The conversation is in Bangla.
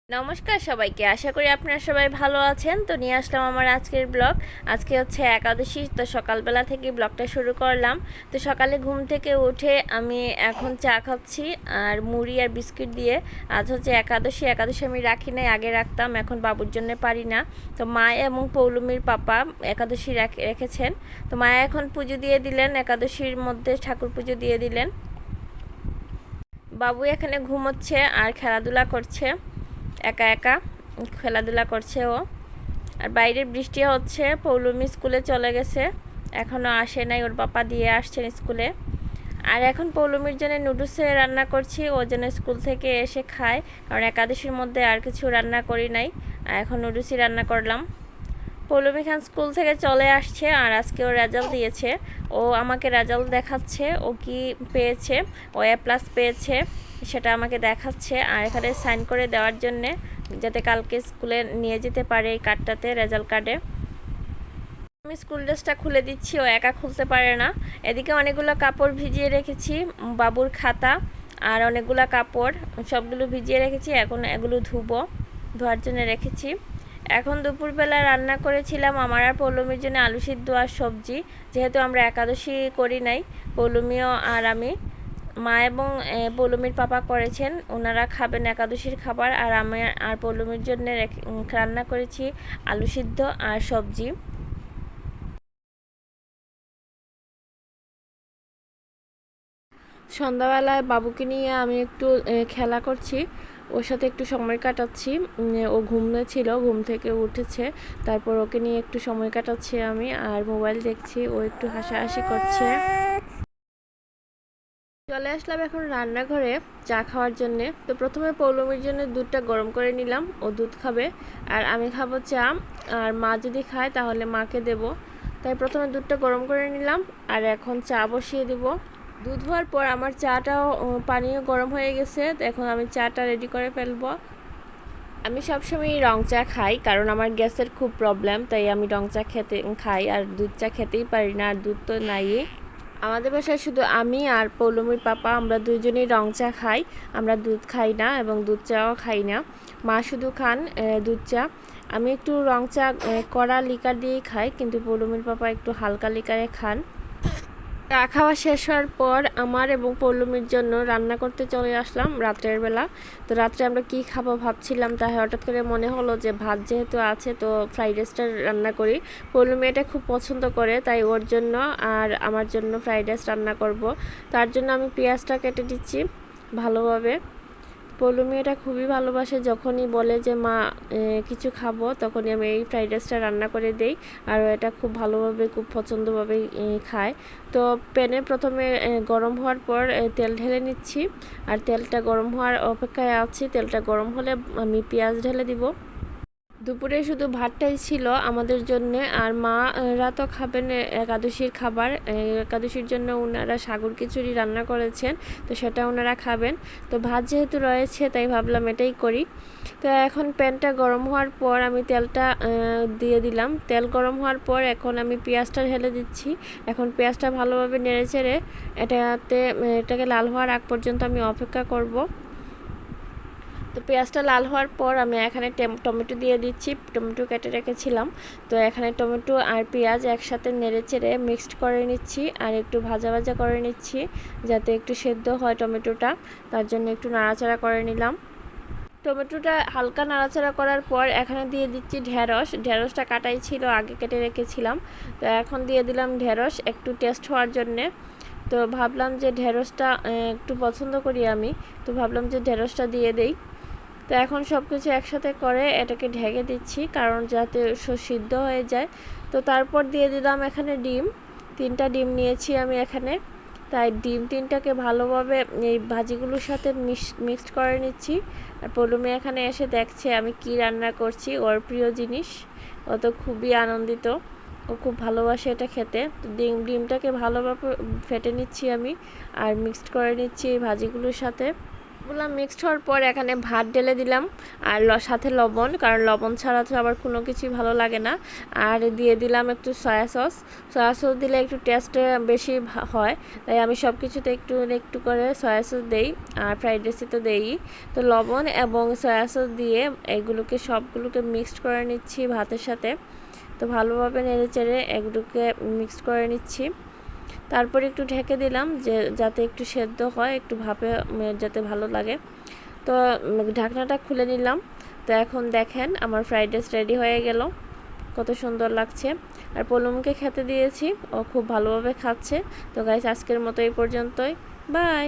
নমস্কার সবাইকে, আশা করি আপনারা সবাই ভালো আছেন। তো নিয়ে আসলাম আমার আজকের ব্লগ। আজকে হচ্ছে একাদশী, তো সকালবেলা থেকে ব্লগটা শুরু করলাম। তো সকালে ঘুম থেকে উঠে আমি এখন চা খাচ্ছি আর মুড়ি আর বিস্কিট দিয়ে। আজ হচ্ছে একাদশী আমি রাখি নাই, আগে রাখতাম, এখন বাবুর জন্য পারি না। তো মা এবং পৌলমীর পাপা একাদশী রেখেছেন। তো মায়া এখন পুজো দিয়ে দিলেন, একাদশীর মধ্যে ঠাকুর পুজো দিয়ে দিলেন। বাবু এখানে ঘুমোচ্ছে আর খেলাধুলা করছে, একা একা খেলাধুলা করছে ও। আর বাইরে বৃষ্টি হচ্ছে। পৌলমী স্কুলে চলে গেছে, এখনও আসে নাই, ওর বাবা দিয়ে আসছেন স্কুলে। আর এখন পৌলমীর জন্য নুডলসে রান্না করছি, ও যেন স্কুল থেকে এসে খায়, কারণ একাদশীর মধ্যে আর কিছু রান্না করি নাই। আর এখন নুডলসই রান্না করলাম। পৌলমী খান স্কুল থেকে চলে আসছে আর আজকে ও রেজাল্ট দিয়েছে। ও আমাকে রেজাল্ট দেখাচ্ছে, ও কি পেয়েছে। ও A+ পেয়েছে, সেটা আমাকে দেখাচ্ছে। আর এখানে সাইন করে দেওয়ার জন্যে, যাতে কালকে স্কুলে নিয়ে যেতে পারে এই কার্ডটাতে, রেজাল্ট কার্ডে। আমি স্কুল ড্রেসটা খুলে দিচ্ছি, ও একা খুলতে পারে না। এদিকে অনেকগুলো কাপড় ভিজিয়ে রেখেছি, বাবুর খাতা আর অনেকগুলো কাপড়, সবগুলো ভিজিয়ে রেখেছি। এখন এগুলো ধোয়ার জন্য রেখেছি। এখন দুপুরবেলা রান্না করেছিলাম আমার আর পৌলমীর জন্য আলু সিদ্ধ আর সবজি, যেহেতু আমরা একাদশী করি নাই, পৌলমীও আর আমি। মা এবং পৌলমীর পাপা করেছেন, ওনারা খাবেন একাদশীর খাবার। আর আমি আর পৌলমীর জন্য রান্না করেছি আলু সিদ্ধ আর সবজি। সন্ধ্যাবেলায় বাবুকে নিয়ে আমি একটু খেলা করছি, ওর সাথে একটু সময় কাটাচ্ছি। ও ছিল, ঘুম থেকে উঠেছে, তারপর ওকে নিয়ে একটু সময় কাটাচ্ছি আমি, আর মোবাইল দেখছি। ও একটু হাসাহাসি করছে। চলে আসলাম এখন রান্নাঘরে চা খাওয়ার জন্যে। তো প্রথমে পৌলমীর জন্য দুধটা গরম করে নিলাম, ও দুধ খাবে আর আমি খাবো চা। আর মা যদি খায় তাহলে মাকে দেব। তাই প্রথমে দুধটা গরম করে নিলাম আর এখন চা বসিয়ে দেব। দুধ হওয়ার পর আমার চাটাও পানিও গরম হয়ে গেছে, তো এখন আমি চাটা রেডি করে ফেলবো। আমি সবসময় রং চা খাই, কারণ আমার গ্যাসের খুব প্রবলেম, তাই আমি রং চা খাই, আর দুধ চা খেতেই পারি না, আর দুধ তো নাই। আমাদের বাসায় শুধু আমি আর পৌলমীর পাপা, আমরা দুজনেই রং চা খাই, আমরা দুধ খাই না এবং দুধ চাও খাই না। মা শুধু খান দুধ চা। আমি একটু রং চা কড়া লিকার দিয়েই খাই, কিন্তু পৌলমীর পাপা একটু হালকা লিকারে খান। চা খাওয়া শেষ হওয়ার পর আমার এবং পৌলমীর জন্য রান্না করতে চলে আসলাম রাত্রের বেলা। তো রাত্রে আমরা কি খাবো ভাবছিলাম, তাই হঠাৎ করে মনে হলো যে ভাত যেহেতু আছে, তো ফ্রাইড রাইসটা রান্না করি। পৌলমী এটা খুব পছন্দ করে, তাই ওর জন্য আর আমার জন্য ফ্রাইড রাইস রান্না করব। তার জন্য আমি পেঁয়াজটা কেটে দিচ্ছি ভালোভাবে। পৌলমী এটা খুবই ভালোবাসে, যখনই বলে যে মা কিছু খাবো, তখনই আমি এই ফ্রাইড রাইসটা রান্না করে দেই। আর এটা খুব ভালোভাবে, খুব পছন্দভাবে খায়। তো প্যানে প্রথমে গরম হওয়ার পর তেল ঢেলে নিচ্ছি, আর তেলটা গরম হওয়ার অপেক্ষায় আছি। তেলটা গরম হলে আমি পেঁয়াজ ঢেলে দিব। দুপুরে শুধু ভাতটাই ছিল আমাদের জন্যে, আর মারা তো খাবেন একাদশীর খাবার। একাদশীর জন্য ওনারা সাগর খিচুড়ি রান্না করেছেন, তো সেটা ওনারা খাবেন। তো ভাত যেহেতু রয়েছে, তাই ভাবলাম এটাই করি। তো এখন প্যানটা গরম হওয়ার পর আমি তেলটা দিয়ে দিলাম। তেল গরম হওয়ার পর এখন আমি পেঁয়াজটা ঢেলে দিচ্ছি। এখন পেঁয়াজটা ভালোভাবে নেড়েচেড়ে এটাকে লাল হওয়ার আগ পর্যন্ত আমি অপেক্ষা করব। তো পেঁয়াজটা লাল হওয়ার পর আমি এখানে টমেটো দিয়ে দিচ্ছি, টমেটো কেটে রেখেছিলাম। তো এখানে টমেটো আর পেঁয়াজ একসাথে নেড়েচেড়ে মিক্সড করে নিচ্ছি, আর একটু ভাজা ভাজা করে নিচ্ছি, যাতে একটু সেদ্ধ হয় টমেটোটা। তার জন্য একটু নাড়াচাড়া করে নিলাম। টমেটোটা হালকা নাড়াচাড়া করার পর এখানে দিয়ে দিচ্ছি ঢেঁড়সটা কাটাই ছিল, আগে কেটে রেখেছিলাম। তো এখন দিয়ে দিলাম ঢেঁড়স একটু টেস্ট হওয়ার জন্যে। তো ভাবলাম যে ঢেঁড়সটা একটু পছন্দ করি আমি, তো ভাবলাম যে ঢেঁড়সটা দিয়ে দেই। তো এখন সব কিছু একসাথে করে এটাকে ঢেকে দিচ্ছি, কারণ যাতে সিদ্ধ হয়ে যায়। তো তারপর দিয়ে দিলাম এখানে ডিম, 3টা ডিম নিয়েছি আমি এখানে। তাই ডিম 3টাকে ভালোভাবে এই ভাজিগুলোর সাথে মিক্সড করে নিচ্ছি। আর পৌলমী এখানে এসে দেখছে আমি কি রান্না করছি, ওর প্রিয় জিনিস। ও তো খুবই আনন্দিত, ও খুব ভালোবাসে এটা খেতে। তো ডিমটাকে ভালোভাবে ফেটে নিচ্ছি আমি, আর মিক্সড করে নিচ্ছি এই ভাজিগুলোর সাথে। গুলা মিক্সড হওয়ার পর এখানে ভাত ঢেলে দিলাম আর সাথে লবণ, কারণ লবণ ছাড়া তো আবার কোনো কিছুই ভালো লাগে না। আর দিয়ে দিলাম একটু সয়া সস। সয়া সস দিলে একটু টেস্ট বেশি হয়, তাই আমি সব কিছুতে একটু একটু করে সয়া সস দেই, আর ফ্রাইড রাইসে তো দেই। তো লবণ এবং সয়া সস দিয়ে এগুলোকে সবগুলোকে মিক্সড করে নিচ্ছি ভাতের সাথে। তো ভালোভাবে নেড়ে চেড়ে এগুলোকে মিক্সড করে নিচ্ছি। তারপর একটু ঢেকে দিলাম যে যাতে একটু সেদ্ধ হয়, একটু ভাপে যাতে ভালো লাগে। তো ঢাকনাটা খুলে নিলাম। তো এখন দেখেন আমার ফ্রাইড রাইস রেডি হয়ে গেল, কত সুন্দর লাগছে। আর পলুমকে খেতে দিয়েছি, ও খুব ভালোভাবে খাচ্ছে। তো গাইস, আজকের মতো এই পর্যন্তই, বাই।